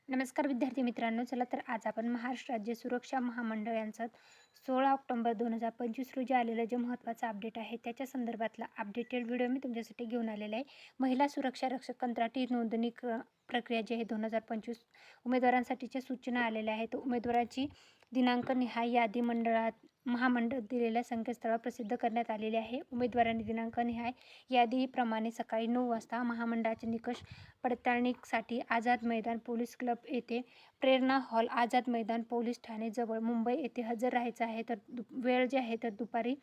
नमस्कार विद्यार्थी मित्रांनो, चला तर आज आपण महाराष्ट्र राज्य सुरक्षा महामंडळ यांचं 16 ऑक्टोबर 2025 रोजी आलेलं जे महत्त्वाचं अपडेट आहे त्याच्या संदर्भातला अपडेटेड व्हिडिओ मी तुमच्यासाठी घेऊन आलेला आहे. महिला सुरक्षा रक्षक कंत्राटी नोंदणी प्रक्रिया जी आहे 2025 उमेदवारांसाठीच्या सूचना आलेल्या आहेत. उमेदवाराची दिनांकनिहाय यादी महामंडळ दिलेल्या संकेतस्थळावर प्रसिद्ध करण्यात आलेली आहे. उमेदवारांनी दिनांकनिहाय यादीप्रमाणे सकाळी 9 वाजता महामंडळाचे निकष पडताळणीसाठी आझाद मैदान पोलीस क्लब येथे प्रेरणा हॉल, आझाद मैदान पोलीस ठाणे जवळ मुंबई येथे हजर राहायचं आहे. तर वेळ जी आहे तर दुपारी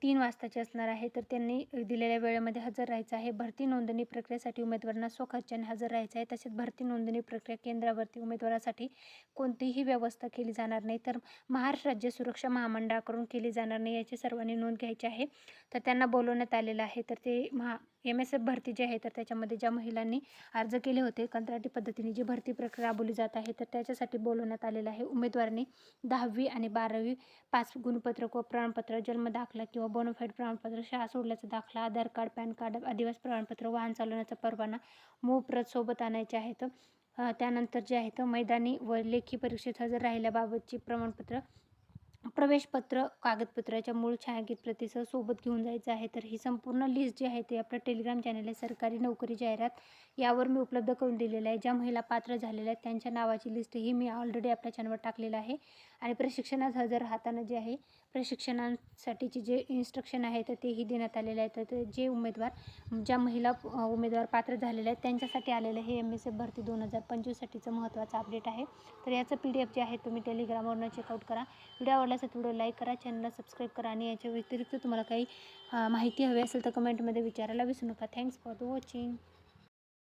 3 वाजताची असणार आहे. तर त्यांनी दिलेल्या वेळेमध्ये हजर राहायचं आहे. भरती नोंदणी प्रक्रियेसाठी उमेदवारांना स्वखर्चाने हजर राहायचं आहे. तसेच भरती नोंदणी प्रक्रिया केंद्रावरती उमेदवारासाठी कोणतीही व्यवस्था केली जाणार नाही, तर महाराष्ट्र राज्य सुरक्षा महामंडळाकडून केली जाणार नाही, याची सर्वांनी नोंद घ्यायची आहे. तर त्यांना बोलवण्यात आलेलं आहे. तर ते MSF भरती जी आहे तर त्याच्यामध्ये ज्या महिलांनी अर्ज केले होते कंत्राटी पद्धतीने जी भरती प्रक्रिया राबवली जात आहे तर त्याच्यासाठी बोलवण्यात आलेलं आहे. उमेदवारांनी 10वी आणि 12वी पास गुणपत्रक व प्रमाणपत्र, जन्म दाखला किंवा बोनाफाईड प्रमाणपत्र, शाळा सोडल्याचा दाखला, आधार कार्ड, पॅन कार्ड, आदिवासी प्रमाणपत्र, वाहन चालवण्याचा परवाना, मूळ प्रत सोबत आणायचे आहेत. त्यानंतर जे आहे तर मैदानी व लेखी परीक्षेत हजर राहिल्याबाबतची प्रमाणपत्र, प्रवेशपत्र, कागदपत्राच्या मूळ छायांकित प्रतीसह सोबत घेऊन जायचं आहे. तर ही संपूर्ण लिस्ट जी आहे ते आपल्या टेलिग्राम चॅनल आहे सरकारी नोकरी जाहिरात यावर मी उपलब्ध करून दिलेलं आहे. ज्या महिला पात्र झालेल्या आहेत त्यांच्या नावाची लिस्टही मी ऑलरेडी आपल्या चॅनलवर टाकलेलं आहे. आणि प्रशिक्षणात हजर राहताना जे आहे प्रशिक्षणासाठीचे जे इन्स्ट्रक्शन आहे तर तेही देण्यात आलेले आहेत. तर जे ज्या महिला उमेदवार पात्र झालेले आहेत त्यांच्यासाठी आलेलं हे MSF भरती 2025साठीचं महत्त्वाचं अपडेट आहे. तर याचं PDF जे आहे तुम्ही टेलिग्रामवरून चेकआउट करा. व्हिडिओ आवडला असेल तर व्हिडिओ लाईक करा, चॅनलला सबस्क्राईब करा आणि याच्या व्यतिरिक्त तुम्हाला काही माहिती हवी असेल तर कमेंटमध्ये विचारायला विसरू नका. Thanks for the watching.